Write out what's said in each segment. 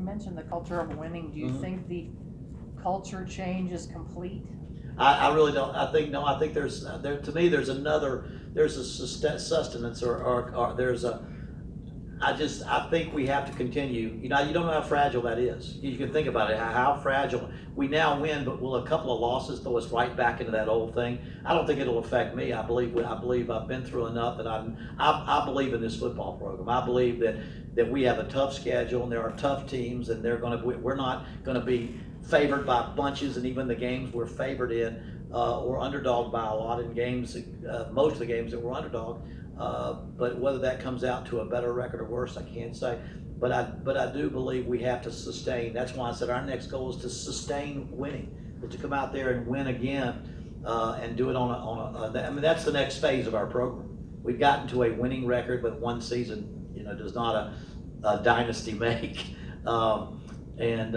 mentioned the culture of winning. Do you think the culture change is complete? I really don't. I think there's to me there's a sustenance or there's a. I think we have to continue. You don't know how fragile that is. You can think about it, how fragile. We now win, but will a couple of losses throw us right back into that old thing? I don't think it'll affect me. I believe I've been through enough that I believe in this football program. I believe that we have a tough schedule and there are tough teams and we're not going to be favored by bunches, and even the games we're favored in or underdogged by a lot in games. Most of the games that we're underdog. But whether that comes out to a better record or worse, I can't say. But I do believe we have to sustain. That's why I said our next goal is to sustain winning, but to come out there and win again and do it I mean, that's the next phase of our program. We've gotten to a winning record, but one season, does not a dynasty make, and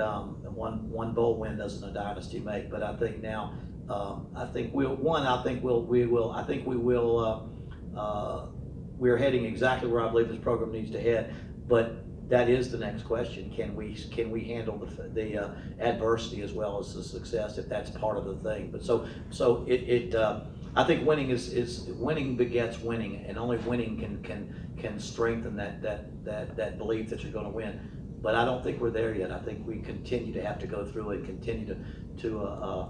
one bowl win doesn't a dynasty make. But I think now, we're heading exactly where I believe this program needs to head, but that is the next question. Can we handle the adversity as well as the success, if that's part of the thing? But I think winning is winning begets winning, and only winning can strengthen that belief that you're going to win. But I don't think we're there yet. I think we continue to have to go through and continue to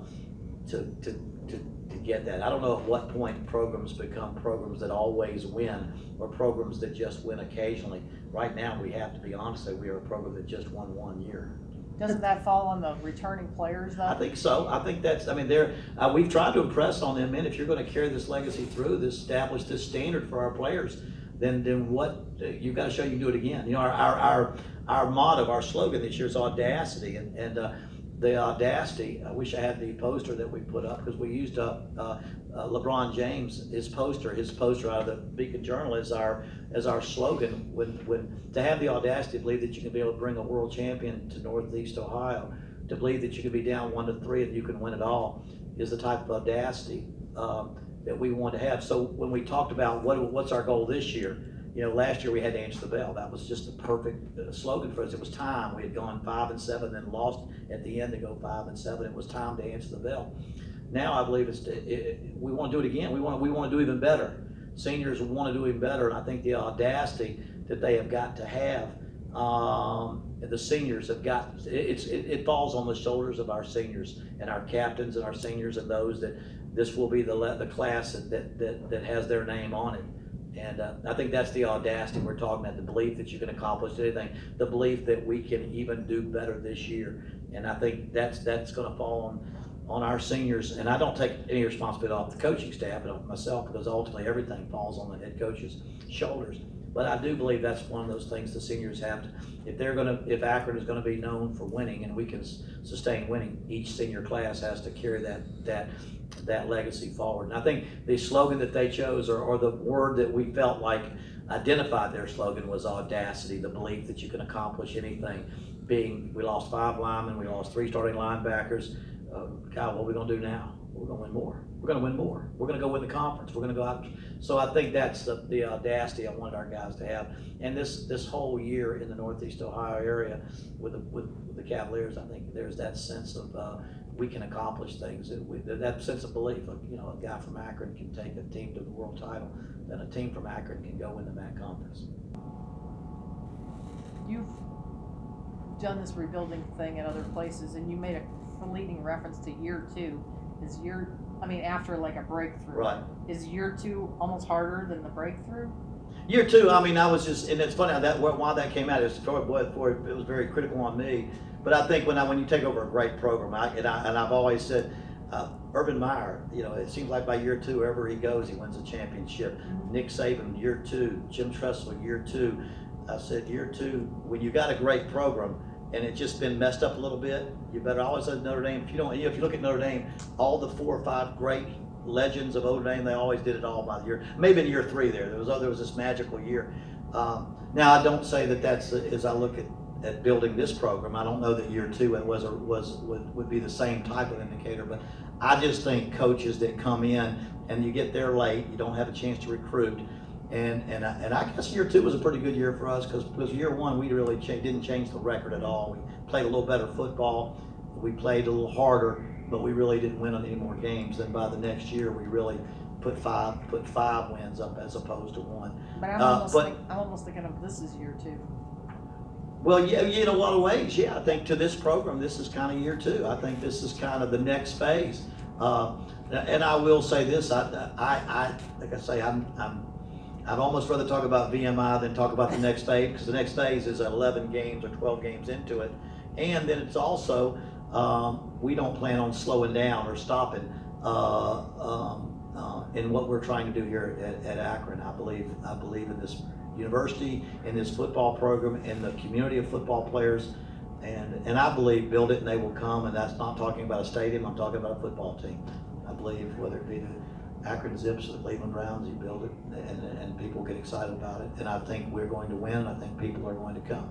get that. I don't know at what point programs become programs that always win or programs that just win occasionally. Right now, we have to be honest that we are a program that just won one year. Doesn't that fall on the returning players, though? I think so. I think we've tried to impress on them, and if you're going to carry this legacy through, establish this standard for our players, then what, you've got to show you can do it again. Our motto, our slogan this year is audacity, and the audacity. I wish I had the poster that we put up, because we used LeBron James, his poster out of the Beacon Journal as our slogan. When to have the audacity to believe that you can be able to bring a world champion to Northeast Ohio, to believe that you can be down 1-3 and you can win it all, is the type of audacity that we want to have. So when we talked about what's our goal this year, last year we had to answer the bell. That was just the perfect slogan for us. It was time. We had gone 5-7, then lost at the end to go 5-7. It was time to answer the bell. Now I believe we want to do it again. We want to do even better. Seniors want to do even better, and I think the audacity that they have got to have, the seniors have got. It falls on the shoulders of our seniors and our captains and our seniors and those that this will be the class that has their name on it. And I think that's the audacity we're talking about, the belief that you can accomplish anything, the belief that we can even do better this year. And I think that's going to fall on our seniors. And I don't take any responsibility off the coaching staff and off myself, because ultimately everything falls on the head coach's shoulders. But I do believe that's one of those things the seniors have to, if Akron is going to be known for winning and we can sustain winning, each senior class has to carry that legacy forward. And I think the slogan that they chose, or the word that we felt like identified their slogan, was audacity, the belief that you can accomplish anything. We lost 5 linemen, we lost 3 starting linebackers. God, what are we going to do now? We're going to win more. We're going to win more. We're going to go win the conference. We're going to go out. So I think that's the audacity I wanted our guys to have. And this whole year in the Northeast Ohio area with the Cavaliers, I think there's that sense of we can accomplish things. That sense of belief. A guy from Akron can take a team to the world title, then a team from Akron can go win the MAC conference. You've done this rebuilding thing at other places, and you made a fleeting reference to year 2. After like a breakthrough. Right. Is year 2 almost harder than the breakthrough? Year 2, I was just, and it's funny why that came out. It was very critical on me. But I think when you take over a great program, I've always said, Urban Meyer, it seems like by year 2, wherever he goes, he wins a championship. Mm-hmm. Nick Saban, year 2. Jim Tressel, year 2. I said, year 2, when you got a great program, and it's just been messed up a little bit, you better always have Notre Dame. If you look at Notre Dame, all the 4 or 5 great legends of Notre Dame, they always did it all by the year. Maybe in year 3 there was this magical year. Now I don't say that's as I look at building this program. I don't know that year 2 would be the same type of indicator, but I just think coaches that come in and you get there late, you don't have a chance to recruit. And I guess year 2 was a pretty good year for us because year 1 we really didn't change the record at all. We played a little better football, we played a little harder, but we really didn't win on any more games. Then by the next year we really put five wins up as opposed to 1. But I'm almost thinking of this is year 2. Well, yeah, in a lot of ways, yeah. I think to this program, this is kind of year 2. I think this is kind of the next phase. And I will say this: I like I say, I'd almost rather talk about VMI than talk about the next phase, because the next phase is 11 games or 12 games into it, and then it's also we don't plan on slowing down or stopping in what we're trying to do here at Akron. I believe in this university, in this football program, in the community of football players, and I believe build it and they will come. And that's not talking about a stadium. I'm talking about a football team. I believe whether it be the Akron Zips or the Cleveland Browns, you build it and people get excited about it. And I think we're going to win. I think people are going to come.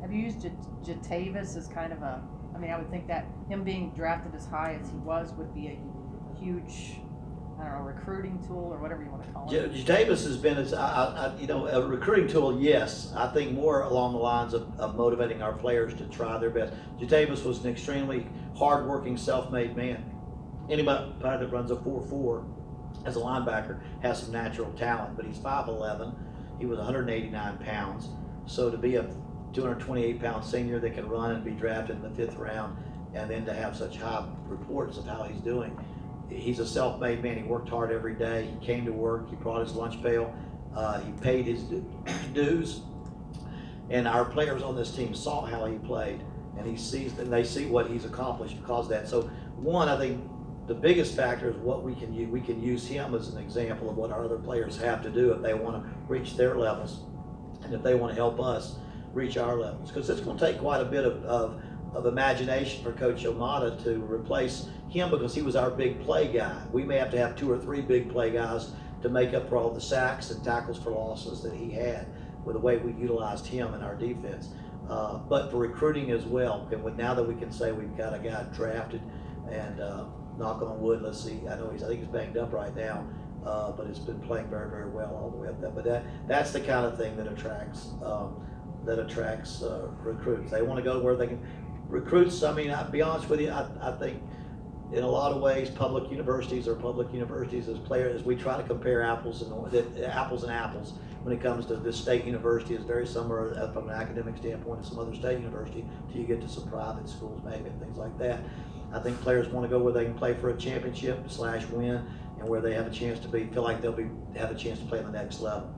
Have you used Jatavis as kind of a? I mean, I would think that him being drafted as high as he was would be a huge, I don't know, recruiting tool or whatever you want to call it. Jatavis has been, a recruiting tool, yes. I think more along the lines of motivating our players to try their best. Jatavis was an extremely hardworking, self-made man. Anybody that runs a 4.4 as a linebacker has some natural talent, but he's 5'11". He was 189 pounds. So to be a 228-pound senior that can run and be drafted in the 5th round, and then to have such high reports of how he's doing. He's a self-made man. He worked hard every day. He came to work. He brought his lunch pail. He paid his dues. And our players on this team saw how he played, and they see what he's accomplished because of that. So one, I think the biggest factor is what we can use. We can use him as an example of what our other players have to do if they want to reach their levels, and if they want to help us reach our levels. Because it's going to take quite a bit of imagination for Coach Yamada to replace him, because he was our big play guy. We may have to have 2 or 3 big play guys to make up for all the sacks and tackles for losses that he had with the way we utilized him in our defense. But for recruiting as well, and now that we can say we've got a guy drafted, and knock on wood, let's see, I think he's banged up right now, but it's been playing very, very well all the way up there. But that's the kind of thing that attracts recruits. They want to go where they can. Recruits, I mean, I'll be honest with you, I think in a lot of ways public universities as players, we try to compare apples and apples when it comes to this state university is very similar from an academic standpoint to some other state university till you get to some private schools maybe and things like that. I think players want to go where they can play for a championship / win, and where they have a chance to feel like they'll have a chance to play on the next level.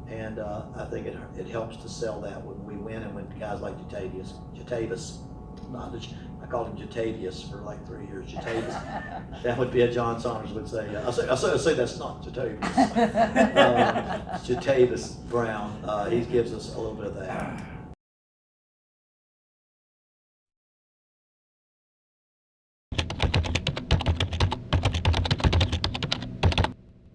And I think it helps to sell that when we win, and when guys like Jatavis, I called him Jatavius for like 3 years. Jatavis. That would be a John Saunders would say. I'll say that's not Jatavius. Jatavis Brown. He gives us a little bit of that.